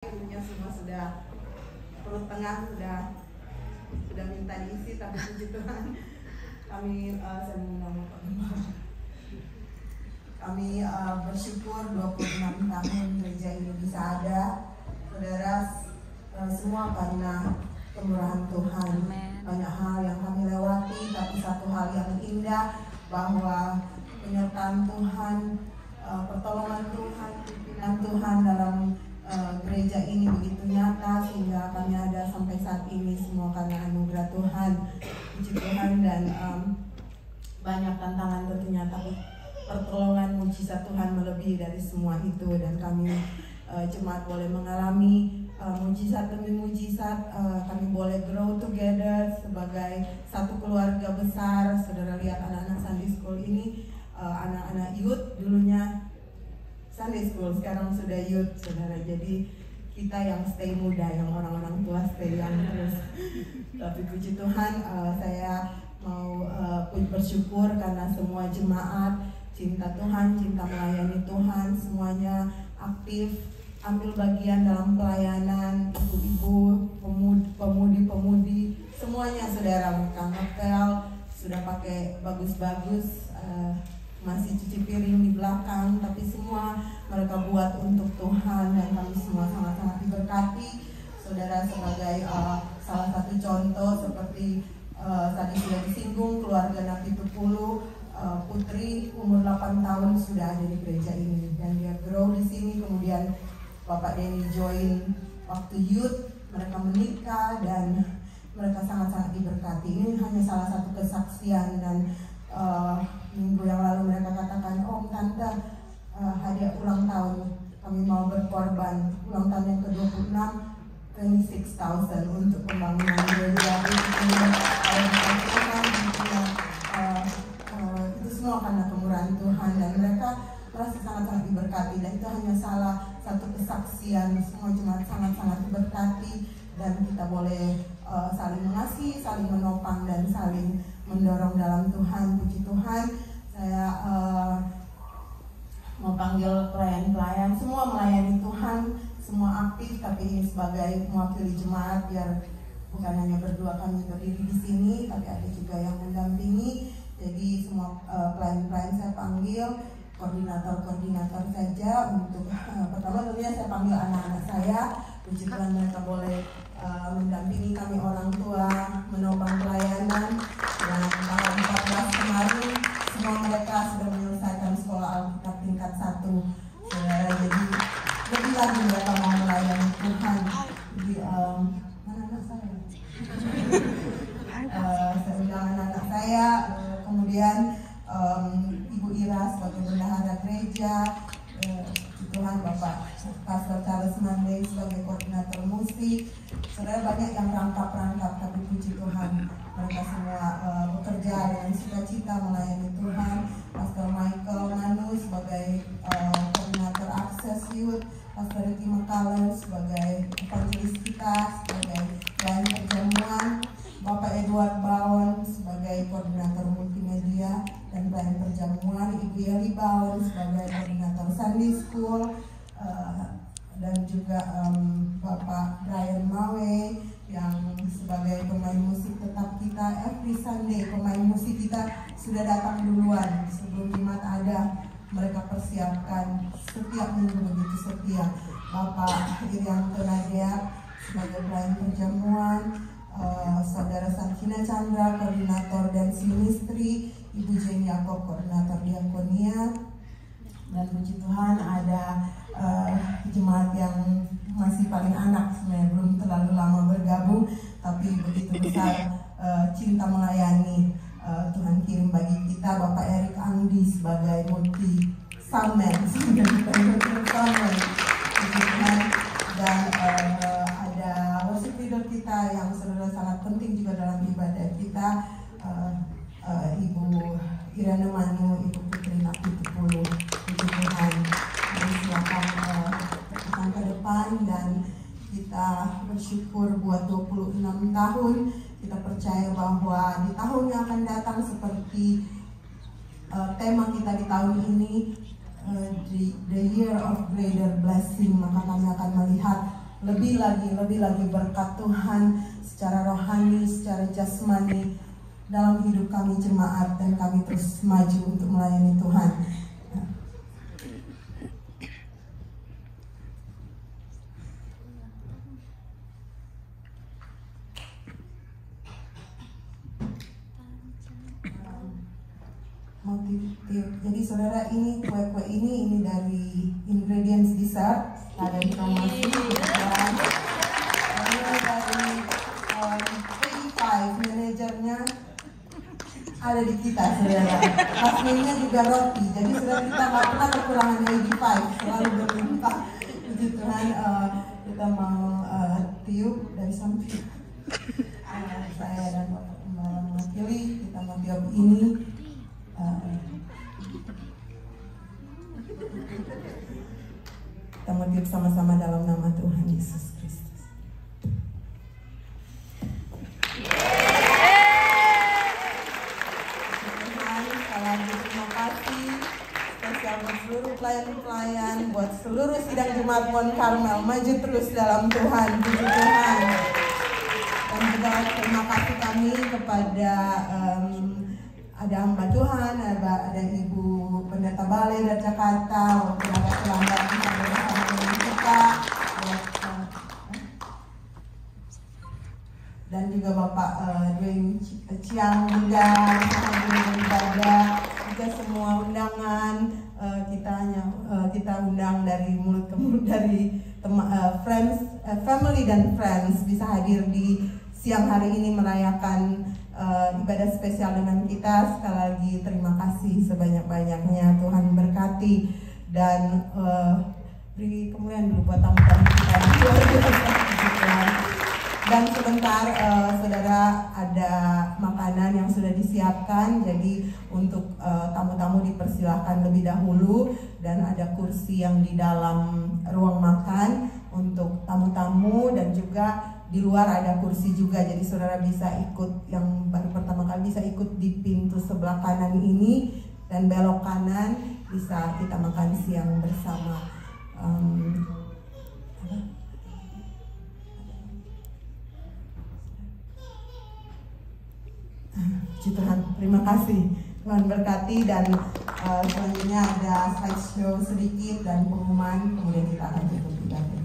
Ibunya semua sudah, perut tengah sudah minta diisi, tapi puji Tuhan kami kami bersyukur 26 tahun gereja ini bisa ada, saudara, semua karena kemurahan Tuhan. Banyak hal yang kami lewati, tapi satu hal yang indah, bahwa penyertaan Tuhan, pertolongan Tuhan, pimpinan Tuhan dalam gereja ini begitu nyata, sehingga kami ada sampai saat ini semua karena anugerah Tuhan. Puji Tuhan. Dan banyak tantangan tentunya, tapi pertolongan mujizat Tuhan melebihi dari semua itu, dan kami jemaat boleh mengalami mujizat demi mujizat. Kami boleh grow together sebagai satu keluarga besar. Saudara lihat anak-anak Sunday School ini, anak-anak youth dulunya Sunday School, sekarang sudah youth, saudara. Jadi kita yang stay muda, yang orang-orang tua stay young terus. Tapi puji Tuhan, saya mau bersyukur karena semua jemaat cinta Tuhan, cinta melayani Tuhan, semuanya aktif ambil bagian dalam pelayanan. Ibu-ibu, pemudi-pemudi, semuanya saudara, mereka ngepel, sudah pakai bagus-bagus, masih cuci piring di belakang, tapi semua mereka buat untuk Tuhan, dan kami semua sangat-sangat diberkati. Saudara, sebagai salah satu contoh seperti tadi sudah disinggung, keluarga Nabi Tupulu, putri umur 8 tahun sudah ada di gereja ini, dan dia grow di sini. Kemudian Bapak Denny join waktu youth, mereka menikah dan mereka sangat-sangat diberkati. Ini hanya salah satu kesaksian, dan minggu yang lalu mereka katakan, "Om, Tante, hadiah ulang tahun kami mau berkorban ulang tahun yang ke-26, 26,000 untuk pembangunan gereja." Itu semua karena kemurahan Tuhan, dan mereka merasa sangat-sangat diberkati. Dan itu hanya salah satu kesaksian, semua jemaat sangat-sangat diberkati, dan kita boleh saling mengasihi, saling menopang, dan saling mendorong dalam Tuhan. Puji Tuhan. Saya mau panggil pelayan-pelayan, semua melayani Tuhan, semua aktif, tapi ini sebagai mewakili jemaat, biar bukan hanya berdua kami berdiri di sini, tapi ada juga yang mendampingi. Jadi semua pelayan-pelayan saya panggil, koordinator-koordinator saja. Untuk pertama tentunya saya panggil anak-anak saya. Puji Tuhan, mereka boleh mendampingi kami orang tua, menopang pelayanan. Dan tanggal 14 kemarin semua mereka sudah menyelesaikan sekolah Alkitab tingkat 1. Saudara, jadi lebih lagi mereka mau melayani Tuhan. Jadi mana anak saya? Saya undang anak-anak saya. Kemudian Ibu Ira sebagai bendahara gereja, Tuhan, Bapak Pastor Charles Mandey sebagai koordinator musik. Saudara, banyak yang rangkap-rangkap, tapi puji Tuhan, mereka semua bekerja dengan sukacita melayani Tuhan. Pastor Michael Manu sebagai koordinator akses youth, Pastor Ricky McCullough sebagai evangelis kita, sebagai pelayan perjamuan, Bapak Edward Bawon sebagai koordinator multimedia dan pelayan perjamuan, Ibu Yeli Bawon sebagai koordinator Sunday School, dan juga Bapak Brian Mawe yang sebagai pemain musik tetap kita. Every Sunday pemain musik kita sudah datang duluan sebelum jemaat ada, mereka persiapkan setiap minggu begitu setia. Bapak Irianto Nadia sebagai pelayan perjamuan, Saudara Sankina Chandra koordinator dance ministry, Ibu Jenny Yakob koordinator diakonia. Dan puji Tuhan ada jemaat yang masih paling anak, sebenarnya belum terlalu lama bergabung, tapi begitu besar cinta melayani Tuhan kirim bagi kita. Bapak Erik Andi sebagai multi soundman, dan ada worship leader kita yang saudara sangat penting juga dalam ibadah kita, Ibu Irana Manu, Ibu Putri Nabi Tupulu. Puji Tuhan, kami silakan ke depan, dan kita bersyukur buat 26 tahun. Kita percaya bahwa di tahun yang akan datang, seperti tema kita di tahun ini, the year of greater blessing, maka kami akan melihat lebih lagi berkat Tuhan secara rohani, secara jasmani dalam hidup kami jemaat, dan kami terus maju untuk melayani Tuhan. Jadi saudara, ini kue-kue ini dari ingredients dessert, ada informasi dan ini dari 85 manajernya ada di kita saudara. Pasmennya juga roti, jadi saudara kita nggak pernah kekurangan 85, selalu berlimpah. Puji Tuhan. Kita mau tiup dari samping saya dan mewakili, kita mau tiup ini. Kita mau tiup sama-sama dalam nama Tuhan Yesus Kristus. Tuhan, sekali lagi terima kasih spesial buat seluruh pelayan-pelayan, buat seluruh sidang Jemaat Mount Carmel. Maju terus dalam Tuhan, puji Tuhan. Dan juga terima kasih kami kepada ada hamba Tuhan, ada Ibu Pendeta Balai dari Jakarta, walaupun agak terlambat bisa bersama dengan kita, dan juga Bapak Dwayne Chiang juga beribadah, juga semua undangan kita undang dari mulut ke mulut, dari friends, family dan friends bisa hadir di siang hari ini merayakan ibadah spesial dengan kita. Sekali lagi terima kasih sebanyak-banyaknya. Tuhan berkati dan beri kemuliaan dulu buat tamu-tamu kita. Dan sebentar saudara, ada makanan yang sudah disiapkan, jadi untuk tamu-tamu dipersilahkan lebih dahulu, dan ada kursi yang di dalam ruang makan untuk tamu-tamu, dan juga di luar ada kursi juga, jadi saudara bisa ikut, yang baru pertama kali bisa ikut di pintu sebelah kanan ini, dan belok kanan bisa kita makan siang bersama. Puji Tuhan, terima kasih. Tuhan berkati, dan selanjutnya ada slideshow sedikit dan pengumuman, kemudian kita akan tutup ibadah.